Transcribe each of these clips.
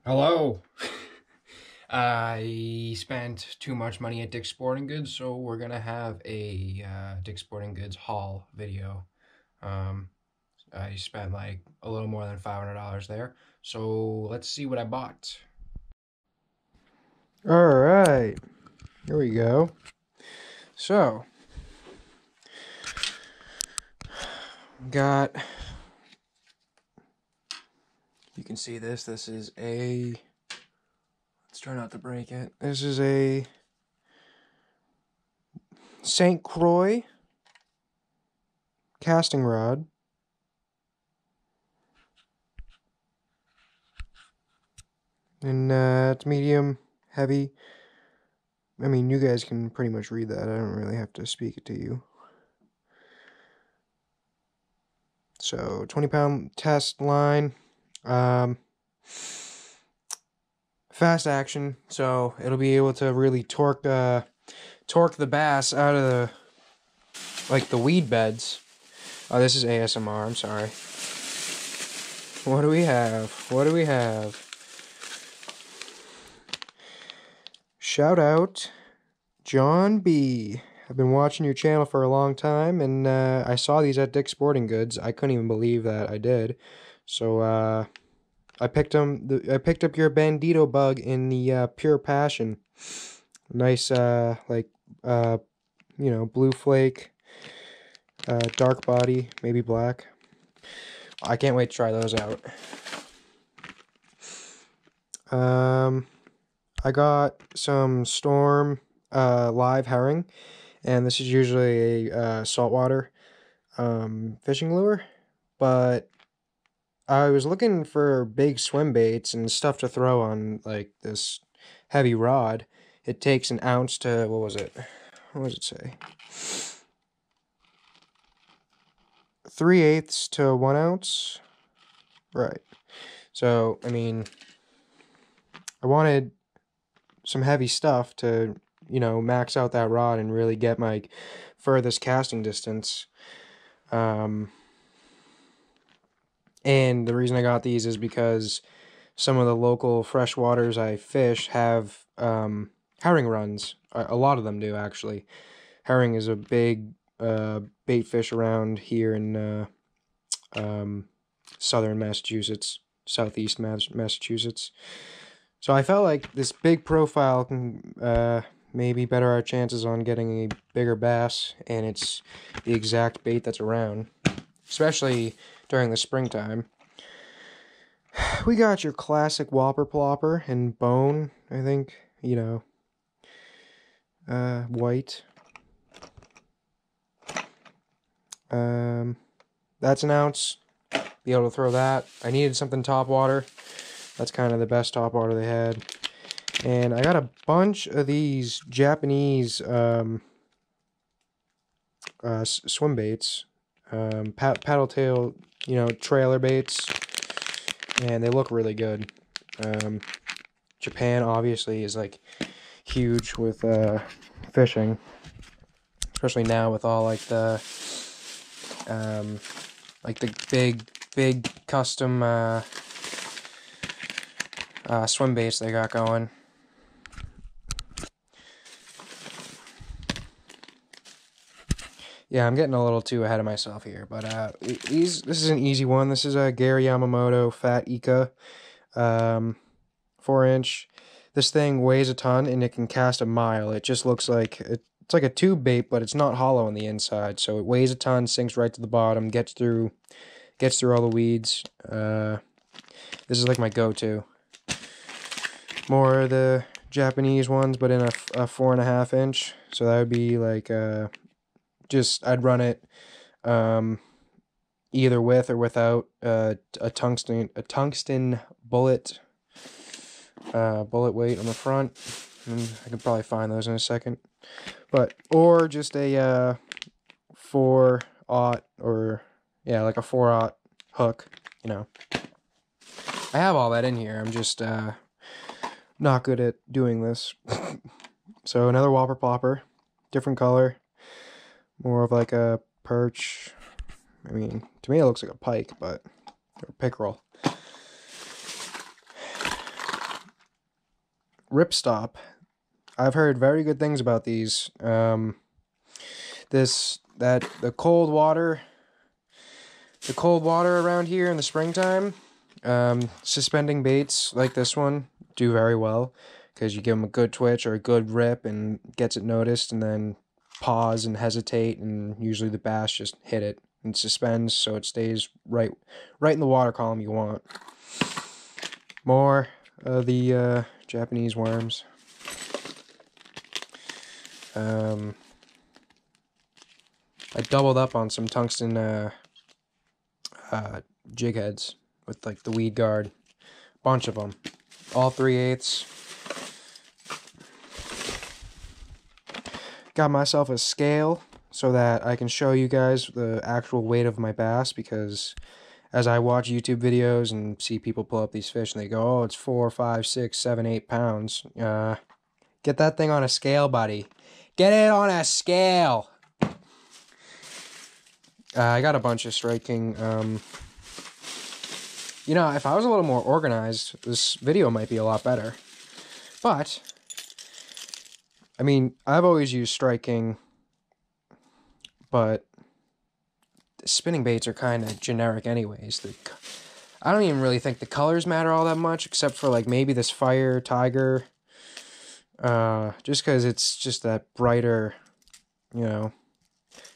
Hello. I spent too much money at Dick's Sporting Goods, so we're gonna have a Dick's Sporting Goods haul video. Um, I spent like a little more than $500 there, so let's see what I bought. All right, here we go. So, got, you can see this. This is a, let's try not to break it. This is a St. Croix casting rod. And it's medium, heavy. I mean, you guys can pretty much read that. I don't really have to speak it to you. So, 20-pound test line. Fast action, so it'll be able to really torque the bass out of the weed beds. Oh, this is ASMR. I'm sorry. What do we have? What do we have? Shout out, John B. I've been watching your channel for a long time, and I saw these at Dick's Sporting Goods. I couldn't even believe that I did. So I picked them. I picked up your Bandito bug in the Pure Passion. Nice, blue flake, dark body, maybe black. I can't wait to try those out. I got some Storm live herring, and this is usually a saltwater fishing lure, but I was looking for big swim baits and stuff to throw on like this heavy rod. It takes an ounce to, what was it? What does it say? 3/8 to 1 ounce. Right. So, I mean, I wanted some heavy stuff to, max out that rod and really get my furthest casting distance. And the reason I got these is because some of the local freshwaters I fish have herring runs. A lot of them do, actually. Herring is a big bait fish around here in southern Massachusetts, southeast Massachusetts. So I felt like this big profile can maybe better our chances on getting a bigger bass, and it's the exact bait that's around, especially during the springtime. We got your classic Whopper Plopper and bone, I think, white. That's an ounce. Be able to throw that. I needed something top water. That's kind of the best top water they had. And I got a bunch of these Japanese swim baits, paddle tail, trailer baits, and they look really good. Japan obviously is like huge with fishing, especially now with all like the big custom swim baits they got going. Yeah, I'm getting a little too ahead of myself here, but this is an easy one. This is a Gary Yamamoto Fat Ika, 4-inch. This thing weighs a ton and it can cast a mile. It just looks like it's like a tube bait, but it's not hollow on the inside. So it weighs a ton, sinks right to the bottom, gets through all the weeds. This is like my go-to. More of the Japanese ones, but in a 4.5 inch. So that would be like I'd run it either with or without a tungsten bullet weight on the front. And I could probably find those in a second. Or just a 4/0 or like a 4/0 hook, I have all that in here. I'm just not good at doing this. So another Whopper Plopper, different color, more of like a perch. I mean, to me it looks like a pike, or pickerel. Ripstop. I've heard very good things about these. The cold water around here in the springtime, suspending baits like this one do very well, because you give them a good twitch or a good rip and gets it noticed, and then pause and hesitate, and usually the bass just hit it and suspends, so it stays right in the water column you want. More of the Japanese worms. I doubled up on some tungsten jig heads with like the weed guard, bunch of them, all 3/8. Got myself a scale so that I can show you guys the actual weight of my bass, because as I watch YouTube videos and see people pull up these fish and they go, oh, it's 4, 5, 6, 7, 8 pounds. Get that thing on a scale, buddy. Get it on a scale. I got a bunch of Strike King. You know, if I was a little more organized, this video might be a lot better. But I mean, I've always used Strike King, but spinning baits are kind of generic anyways. I don't even really think the colors matter all that much, except for like maybe this Fire Tiger, just because it's just that brighter, you know,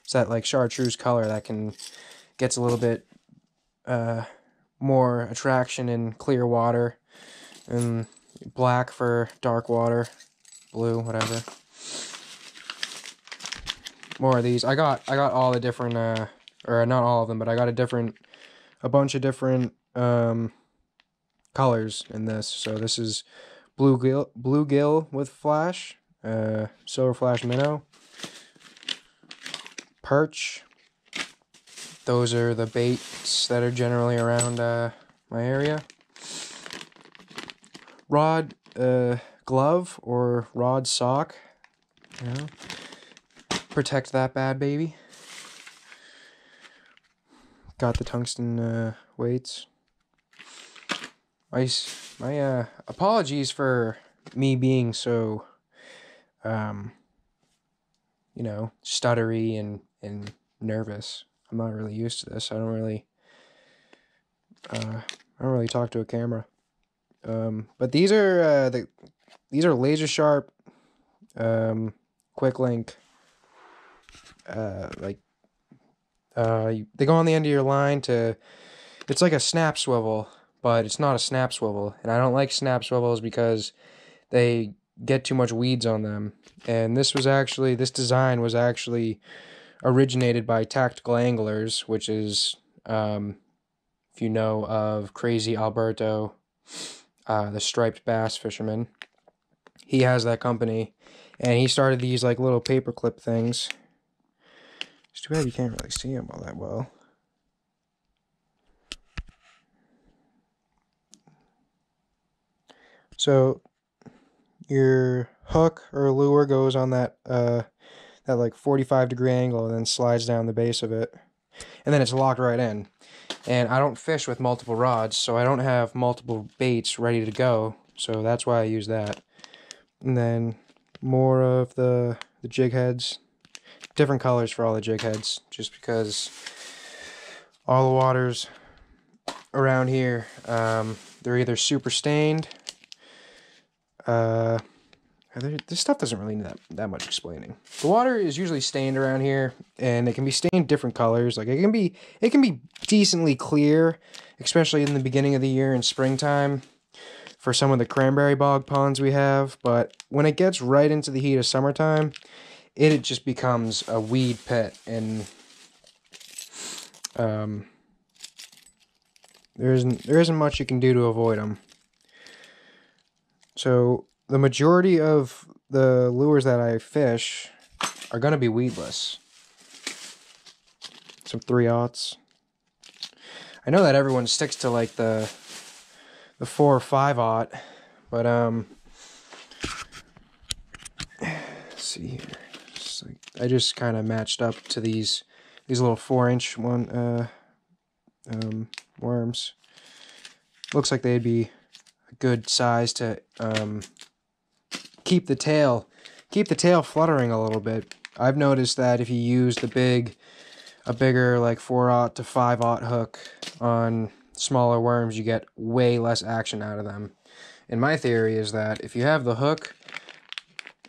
it's that like chartreuse color that gets a little bit more attraction in clear water, and black for dark water, blue, whatever. More of these. I got all the different or not all of them, but I got a bunch of different colors in this. So this is bluegill with flash, silver flash minnow, perch. Those are the baits that are generally around my area. Rod glove or rod sock, you know, protect that bad baby. Got the tungsten weights. My apologies for me being so you know, stuttery and nervous. I'm not really used to this. I don't really talk to a camera. But these are laser sharp, quick link. They go on the end of your line it's like a snap swivel, but it's not a snap swivel. And I don't like snap swivels because they get too much weeds on them. And this design was actually originated by Tactical Anglers, which is, if you know of Crazy Alberto, the striped bass fisherman. He has that company, and he started these like little paperclip things. It's too bad you can't really see them all that well. So your hook or lure goes on that like 45-degree angle and then slides down the base of it, and then it's locked right in. And I don't fish with multiple rods, so I don't have multiple baits ready to go, so that's why I use that. And then more of the jig heads, different colors for all the jig heads, just because all the waters around here, they're either super stained. This stuff doesn't really need that much explaining. The water is usually stained around here, and it can be stained different colors. Like it can be decently clear, especially in the beginning of the year in springtime for some of the cranberry bog ponds we have. But when it gets right into the heat of summertime, it just becomes a weed pit, and there isn't much you can do to avoid them. So the majority of the lures that I fish are going to be weedless. Some 3/0. I know that everyone sticks to like the 4 or 5/0, but let's see here. I just kind of matched up to these little 4-inch worms. Looks like they'd be a good size to keep the tail fluttering a little bit. I've noticed that if you use a bigger like 4/0 to 5/0 hook on smaller worms, you get way less action out of them. And my theory is that if you have the hook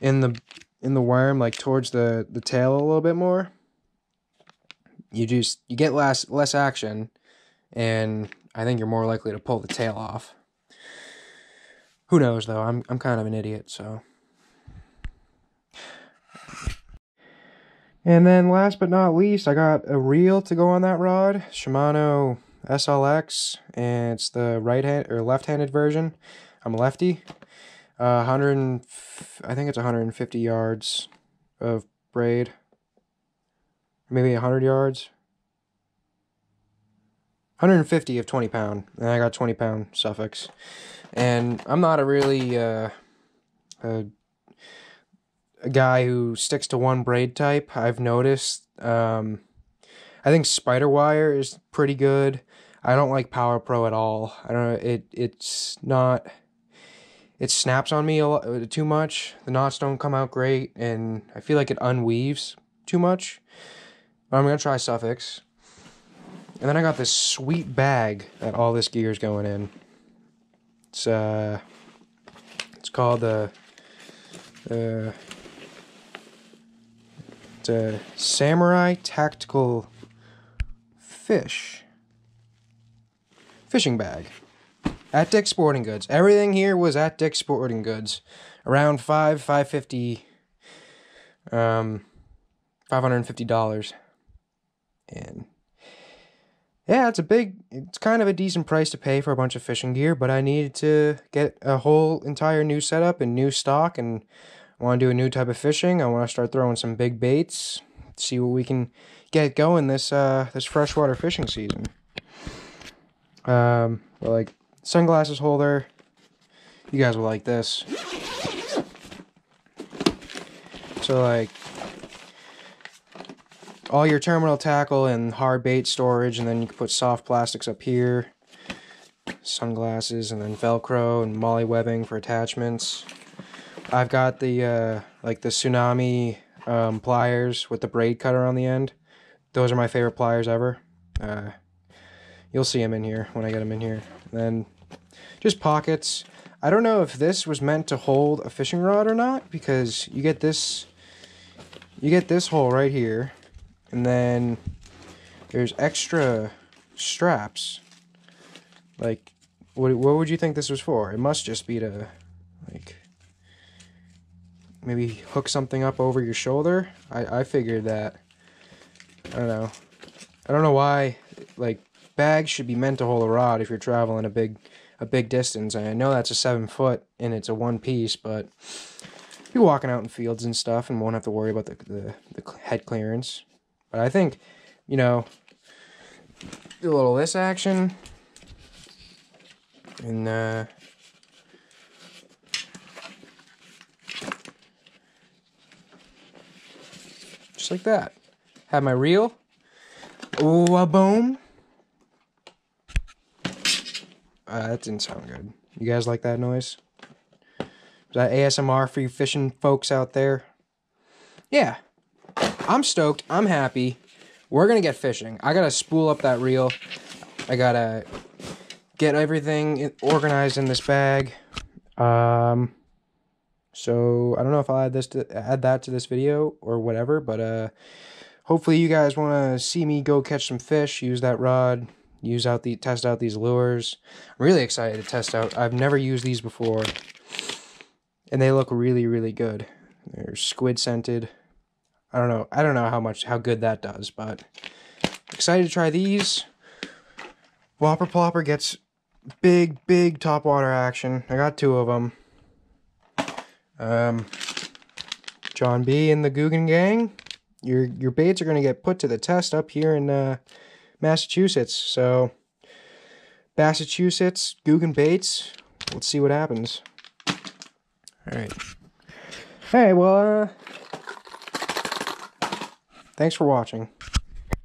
in the worm, like towards the tail a little bit more, you get less action, and I think you're more likely to pull the tail off. Who knows though? I'm kind of an idiot, so. And then last but not least, I got a reel to go on that rod, Shimano SLX, and it's the left-handed version. I'm a lefty. I think it's 150 yards of braid. Maybe 100 yards. 150 of 20 pound, and I got 20 pound Suffolks. And I'm not a really a guy who sticks to one braid type. I've noticed. I think Spider Wire is pretty good. I don't like Power Pro at all. I don't know. It's not. It snaps on me too much. The knots don't come out great, and I feel like it unweaves too much. But I'm gonna try Suffolks. And then I got this sweet bag that all this gear is going in. It's called it's a Samurai Tactical fishing bag at Dick's Sporting Goods. Everything here was at Dick's Sporting Goods, around $550, $550, and yeah, it's kind of a decent price to pay for a bunch of fishing gear, but I needed to get a whole entire new setup and new stock, and I want to do a new type of fishing. I want to start throwing some big baits, see what we can get going this freshwater fishing season. But like sunglasses holder, you guys will like this. So like all your terminal tackle and hard bait storage, and then you can put soft plastics up here, sunglasses, and then Velcro and molly webbing for attachments. I've got the like the Tsunami pliers with the braid cutter on the end. Those are my favorite pliers ever. You'll see them in here when I get them in here. And then just pockets. I don't know if this was meant to hold a fishing rod or not, because you get this hole right here. And then there's extra straps. Like, what would you think this was for? It must just be to, like, maybe hook something up over your shoulder. I figured that. I don't know. I don't know why, like, bags should be meant to hold a rod if you're traveling a big distance. And I know that's a 7-foot and it's a one piece, but you're walking out in fields and stuff and won't have to worry about the head clearance. But I think, you know, do a little of this action, and just like that. Have my reel. Oh, boom. That didn't sound good. You guys like that noise? Is that ASMR for you fishing folks out there? Yeah. I'm stoked. I'm happy. We're going to get fishing. I got to spool up that reel. I got to get everything organized in this bag. So I don't know if I'll add that to this video or whatever, but hopefully you guys want to see me go catch some fish, use that rod, test out these lures. I'm really excited to test out. I've never used these before, and they look really, really good. They're squid scented. I don't know how good that does, but excited to try these. Whopper Plopper gets big topwater action. I got 2 of them. John B and the Googan gang, your baits are going to get put to the test up here in Massachusetts. So Massachusetts, Googan baits. Let's see what happens. Alright. Hey, well, thanks for watching.